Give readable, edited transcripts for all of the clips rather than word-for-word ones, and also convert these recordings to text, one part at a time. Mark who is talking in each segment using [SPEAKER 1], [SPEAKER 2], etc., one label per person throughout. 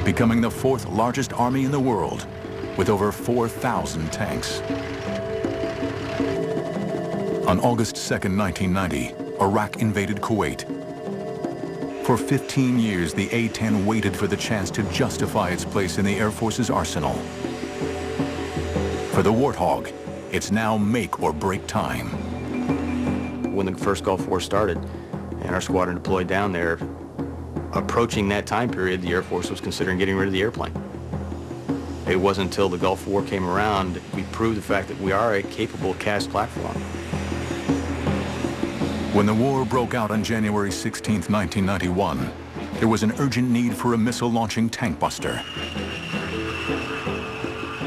[SPEAKER 1] becoming the fourth largest army in the world with over 4,000 tanks. On August 2nd, 1990, Iraq invaded Kuwait. For 15 years, the A-10 waited for the chance to justify its place in the Air Force's arsenal. For the Warthog, it's now make or break time.
[SPEAKER 2] When the first Gulf War started and our squadron deployed down there, approaching that time period, the Air Force was considering getting rid of the airplane. It wasn't until the Gulf War came around that we proved the fact that we are a capable cast platform.
[SPEAKER 1] When the war broke out on January 16, 1991, there was an urgent need for a missile-launching Tankbuster.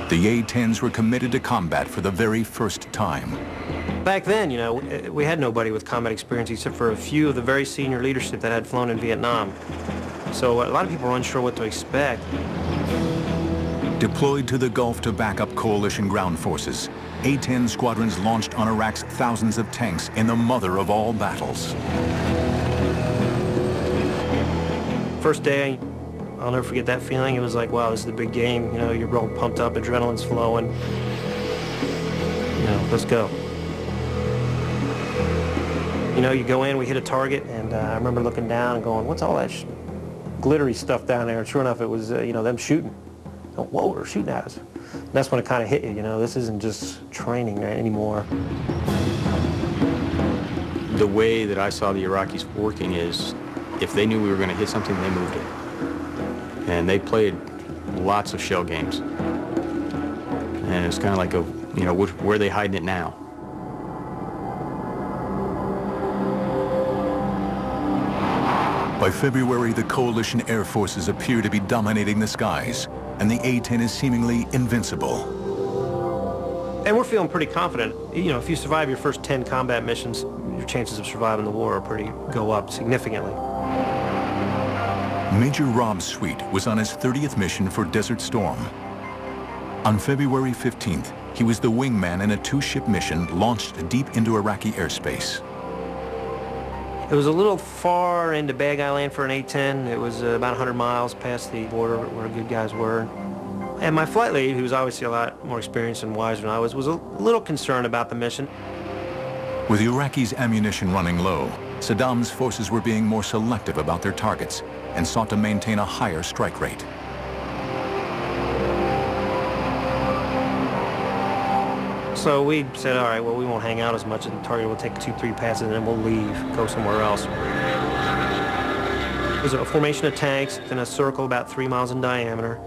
[SPEAKER 1] The A-10s were committed to combat for the very first time.
[SPEAKER 3] Back then, you know, we had nobody with combat experience except for a few of the very senior leadership that had flown in Vietnam. So a lot of people were unsure what to expect.
[SPEAKER 1] Deployed to the Gulf to back up coalition ground forces, A-10 squadrons launched on Iraq's thousands of tanks in the mother of all battles.
[SPEAKER 3] First day, I'll never forget that feeling. It was like, wow, this is the big game. You know, you're real pumped up, adrenaline's flowing. You know, let's go. You know, you go in, we hit a target, and I remember looking down and going, what's all that glittery stuff down there? And sure enough, it was, you know, them shooting. Oh, whoa, they're shooting at us. And that's when it kind of hit you, you know, this isn't just training anymore.
[SPEAKER 2] The way that I saw the Iraqis working is, if they knew we were going to hit something, they moved it. And they played lots of shell games. And it's kind of like, you know, where are they hiding it now?
[SPEAKER 1] By February, the coalition air forces appear to be dominating the skies, and the A-10 is seemingly invincible.
[SPEAKER 3] And we're feeling pretty confident. You know, if you survive your first 10 combat missions, your chances of surviving the war go up significantly.
[SPEAKER 1] Major Rob Sweet was on his 30th mission for Desert Storm. On February 15th, he was the wingman in a 2-ship mission launched deep into Iraqi airspace.
[SPEAKER 3] It was a little far into Bad Guy Land for an A-10. It was about 100 miles past the border where good guys were. And my flight lead, who was obviously a lot more experienced and wiser than I was a little concerned about the mission.
[SPEAKER 1] With the Iraqis' ammunition running low, Saddam's forces were being more selective about their targets and sought to maintain a higher strike rate.
[SPEAKER 3] So we said, all right, well, we won't hang out as much, and the target will take 2-3 passes, and then we'll leave, go somewhere else. It was a formation of tanks in a circle about 3 miles in diameter,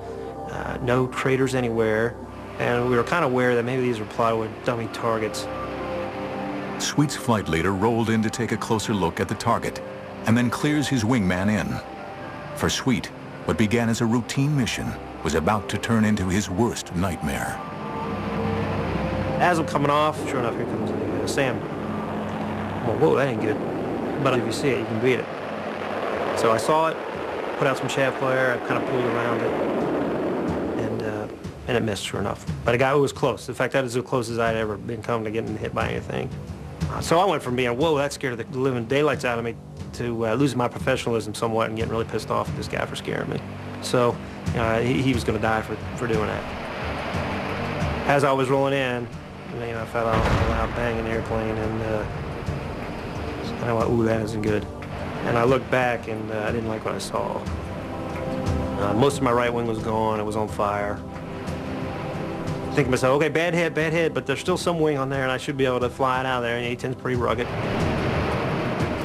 [SPEAKER 3] no craters anywhere, and we were kind of aware that maybe these were plywood dummy targets.
[SPEAKER 1] Sweet's flight leader rolled in to take a closer look at the target, and then clears his wingman in. For Sweet, what began as a routine mission was about to turn into his worst nightmare.
[SPEAKER 3] As I'm coming off, sure enough, here comes the SAM. Well, whoa, that ain't good. But if you see it, you can beat it. So I saw it, put out some chaff flare, I kind of pulled around it, and it missed, sure enough. But a guy who was close. In fact, that is as close as I'd ever been come to getting hit by anything. So I went from being, whoa, that scared the living daylights out of me, to losing my professionalism somewhat and getting really pissed off at this guy for scaring me. So he was going to die for doing that. As I was rolling in, you know, I felt a loud bang in the airplane, and I went, ooh, that isn't good. And I looked back, and I didn't like what I saw. Most of my right wing was gone. It was on fire. Thinking to myself, okay, bad hit, but there's still some wing on there, and I should be able to fly it out of there, and the A-10's pretty rugged.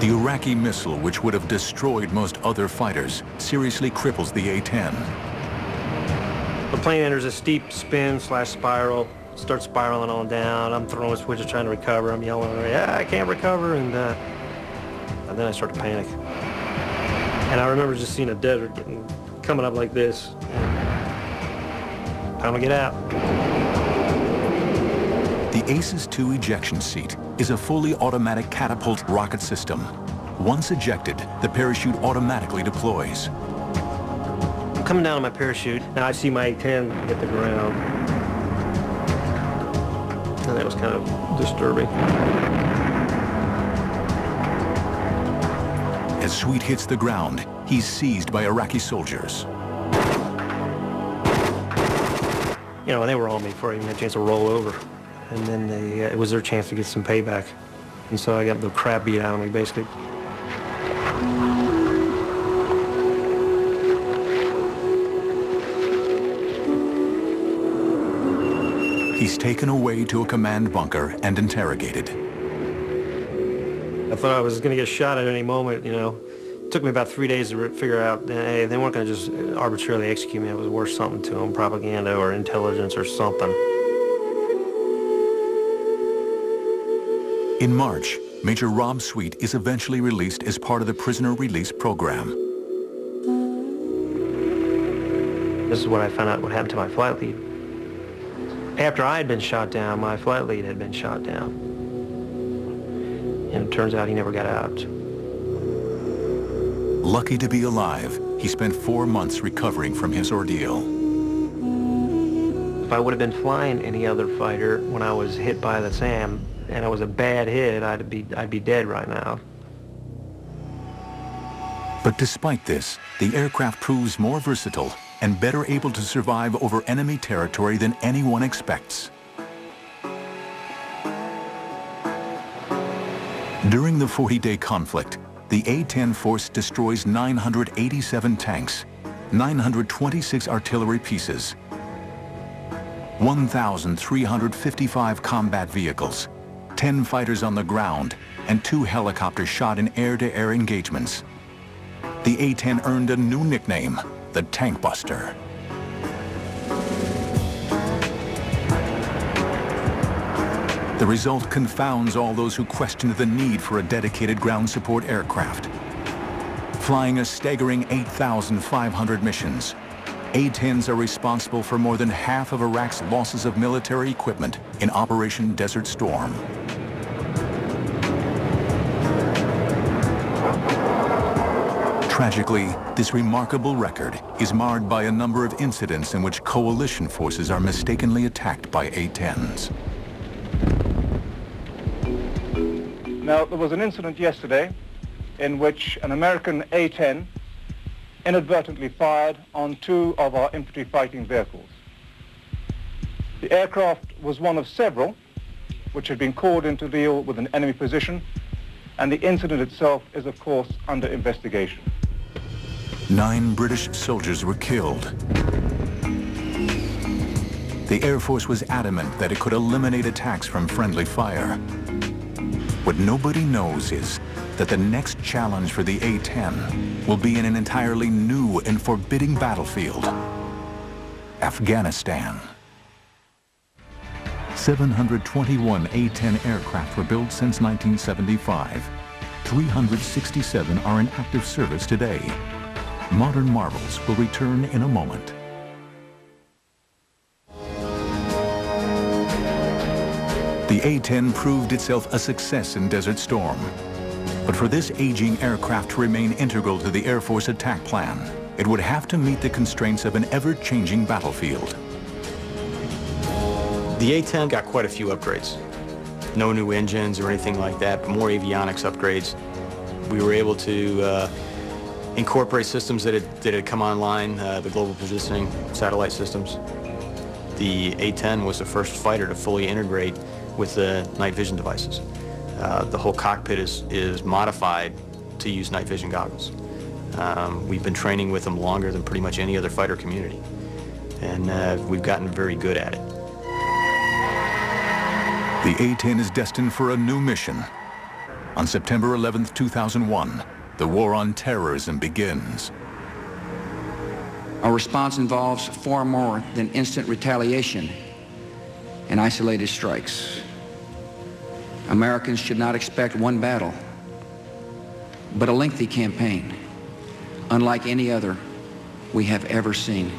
[SPEAKER 1] The Iraqi missile, which would have destroyed most other fighters, seriously cripples the A-10.
[SPEAKER 3] The plane enters a steep spin/spiral, starts spiraling on down. I'm throwing switches trying to recover. I'm yelling, yeah, I can't recover, and then I start to panic. And I remember just seeing a desert coming up like this. Time to get out.
[SPEAKER 1] The Aces II ejection seat is a fully automatic catapult rocket system. Once ejected, the parachute automatically deploys.
[SPEAKER 3] I'm coming down on my parachute, and I see my A-10 hit the ground. And that was kind of disturbing.
[SPEAKER 1] As Sweet hits the ground, he's seized by Iraqi soldiers.
[SPEAKER 3] You know, and they were on me before I even had a chance to roll over. And then it was their chance to get some payback. And so I got the crap beat out of me, basically.
[SPEAKER 1] He's taken away to a command bunker and interrogated.
[SPEAKER 3] I thought I was going to get shot at any moment, you know. It took me about 3 days to figure out, hey, they weren't going to just arbitrarily execute me. It was worth something to them, propaganda or intelligence or something.
[SPEAKER 1] In March, Major Rob Sweet is eventually released as part of the prisoner release program.
[SPEAKER 3] This is when I found out what happened to my flight lead. After I had been shot down, my flight lead had been shot down. And it turns out he never got out.
[SPEAKER 1] Lucky to be alive, he spent 4 months recovering from his ordeal.
[SPEAKER 3] If I would have been flying any other fighter when I was hit by the SAM, and it was a bad hit, I'd be dead right now.
[SPEAKER 1] But despite this, the aircraft proves more versatile and better able to survive over enemy territory than anyone expects. During the 40-day conflict, the A-10 force destroys 987 tanks, 926 artillery pieces, 1,355 combat vehicles, 10 fighters on the ground, and 2 helicopters shot in air-to-air engagements. The A-10 earned a new nickname, the Tankbuster. The result confounds all those who questioned the need for a dedicated ground support aircraft. Flying a staggering 8,500 missions, A-10s are responsible for more than half of Iraq's losses of military equipment in Operation Desert Storm. Tragically, this remarkable record is marred by a number of incidents in which coalition forces are mistakenly attacked by A-10s.
[SPEAKER 4] Now, there was an incident yesterday in which an American A-10 inadvertently fired on 2 of our infantry fighting vehicles. The aircraft was one of several which had been called in to deal with an enemy position, and the incident itself is, of course, under investigation.
[SPEAKER 1] 9 British soldiers were killed. The Air Force was adamant that it could eliminate attacks from friendly fire. What nobody knows is that the next challenge for the A-10 will be in an entirely new and forbidding battlefield, Afghanistan. 721 A-10 aircraft were built since 1975. 367 are in active service today. Modern Marvels will return in a moment. The A-10 proved itself a success in Desert Storm. But for this aging aircraft to remain integral to the Air Force attack plan, it would have to meet the constraints of an ever-changing battlefield.
[SPEAKER 2] The A-10 got quite a few upgrades. No new engines or anything like that, but more avionics upgrades. We were able to incorporate systems that had come online, the global positioning satellite systems. The A-10 was the first fighter to fully integrate with the night vision devices. The whole cockpit is modified to use night vision goggles. We've been training with them longer than pretty much any other fighter community, and we've gotten very good at it.
[SPEAKER 1] The A-10 is destined for a new mission. On September 11th, 2001, the war on terrorism begins.
[SPEAKER 5] Our response involves far more than instant retaliation and isolated strikes. Americans should not expect one battle, but a lengthy campaign, unlike any other we have ever seen.